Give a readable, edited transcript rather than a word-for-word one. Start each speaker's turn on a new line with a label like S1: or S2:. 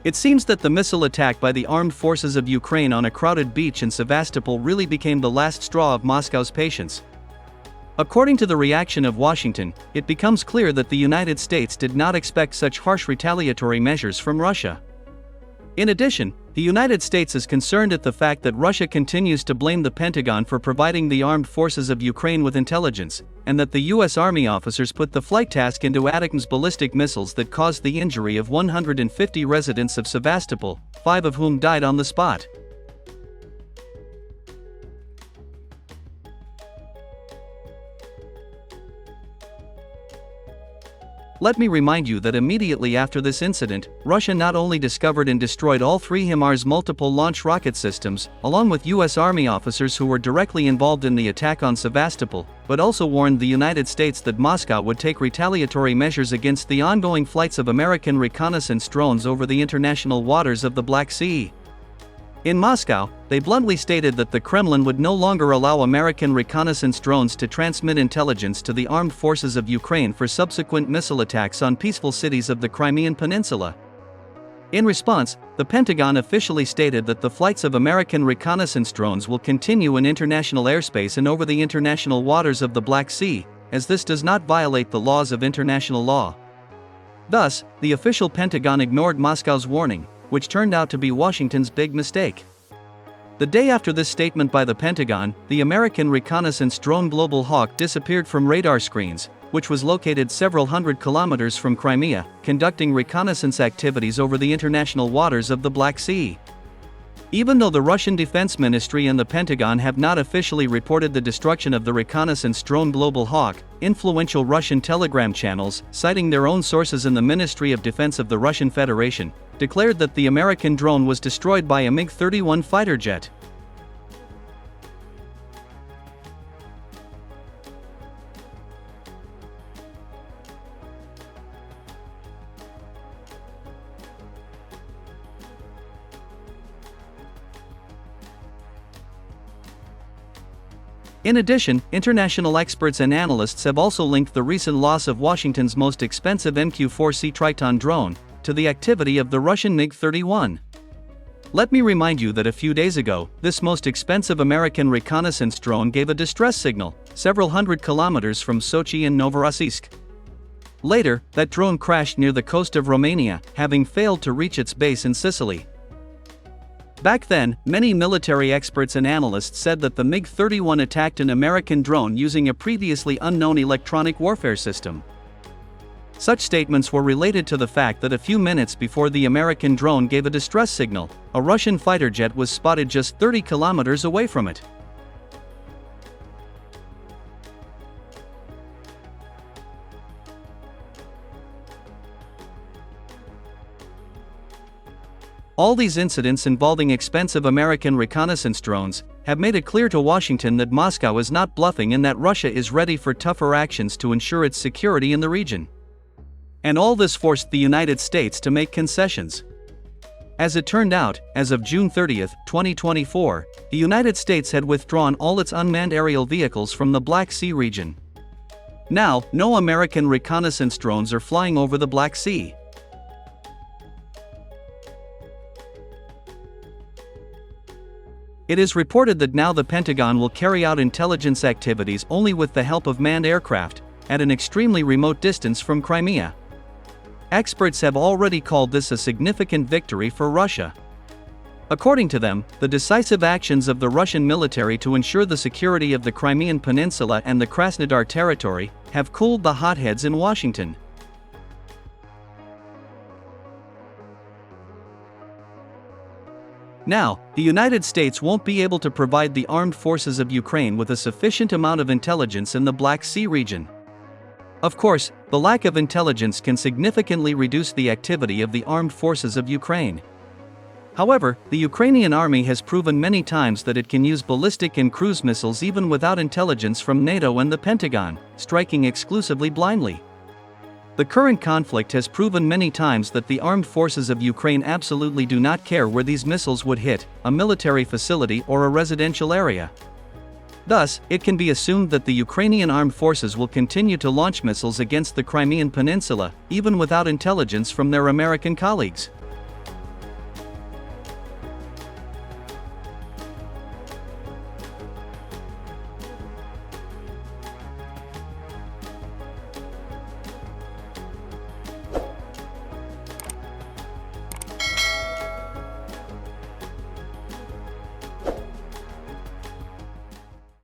S1: It seems that the missile attack by the armed forces of Ukraine on a crowded beach in Sevastopol really became the last straw of Moscow's patience. According to the reaction of Washington, it becomes clear that the United States did not expect such harsh retaliatory measures from Russia. In addition, the United States is concerned at the fact that Russia continues to blame the Pentagon for providing the armed forces of Ukraine with intelligence, and that the U.S. Army officers put the flight task into ATACMS ballistic missiles that caused the injury of 150 residents of Sevastopol, 5 of whom died on the spot. Let me remind you that immediately after this incident, Russia not only discovered and destroyed all 3 HIMARS multiple launch rocket systems, along with U.S. Army officers who were directly involved in the attack on Sevastopol, but also warned the United States that Moscow would take retaliatory measures against the ongoing flights of American reconnaissance drones over the international waters of the Black Sea. In Moscow, they bluntly stated that the Kremlin would no longer allow American reconnaissance drones to transmit intelligence to the armed forces of Ukraine for subsequent missile attacks on peaceful cities of the Crimean Peninsula. In response, the Pentagon officially stated that the flights of American reconnaissance drones will continue in international airspace and over the international waters of the Black Sea, as this does not violate the laws of international law. Thus, the official Pentagon ignored Moscow's warning, which turned out to be Washington's big mistake. The day after this statement by the Pentagon, the American reconnaissance drone Global Hawk disappeared from radar screens, which was located several hundred kilometers from Crimea, conducting reconnaissance activities over the international waters of the Black Sea. Even though the Russian Defense Ministry and the Pentagon have not officially reported the destruction of the reconnaissance drone Global Hawk, influential Russian Telegram channels, citing their own sources in the Ministry of Defense of the Russian Federation, declared that the American drone was destroyed by a MiG-31 fighter jet. In addition, international experts and analysts have also linked the recent loss of Washington's most expensive MQ-4C TRITON drone to the activity of the Russian MiG-31. Let me remind you that a few days ago, this most expensive American reconnaissance drone gave a distress signal, several hundred kilometers from Sochi and Novorossiysk. Later, that drone crashed near the coast of Romania, having failed to reach its base in Sicily. Back then, many military experts and analysts said that the MiG-31 attacked an American drone using a previously unknown electronic warfare system. Such statements were related to the fact that a few minutes before the American drone gave a distress signal, a Russian fighter jet was spotted just 30 kilometers away from it. All these incidents involving expensive American reconnaissance drones have made it clear to Washington that Moscow is not bluffing and that Russia is ready for tougher actions to ensure its security in the region. And all this forced the United States to make concessions. As it turned out, as of June 30, 2024, the United States had withdrawn all its unmanned aerial vehicles from the Black Sea region. Now, no American reconnaissance drones are flying over the Black Sea. It is reported that now the Pentagon will carry out intelligence activities only with the help of manned aircraft, at an extremely remote distance from Crimea. Experts have already called this a significant victory for Russia. According to them, the decisive actions of the Russian military to ensure the security of the Crimean Peninsula and the Krasnodar territory have cooled the hotheads in Washington. Now, the United States won't be able to provide the armed forces of Ukraine with a sufficient amount of intelligence in the Black Sea region. Of course, the lack of intelligence can significantly reduce the activity of the armed forces of Ukraine. However, the Ukrainian army has proven many times that it can use ballistic and cruise missiles even without intelligence from NATO and the Pentagon, striking exclusively blindly. The current conflict has proven many times that the armed forces of Ukraine absolutely do not care where these missiles would hit, a military facility or a residential area. Thus, it can be assumed that the Ukrainian armed forces will continue to launch missiles against the Crimean Peninsula, even without intelligence from their American colleagues.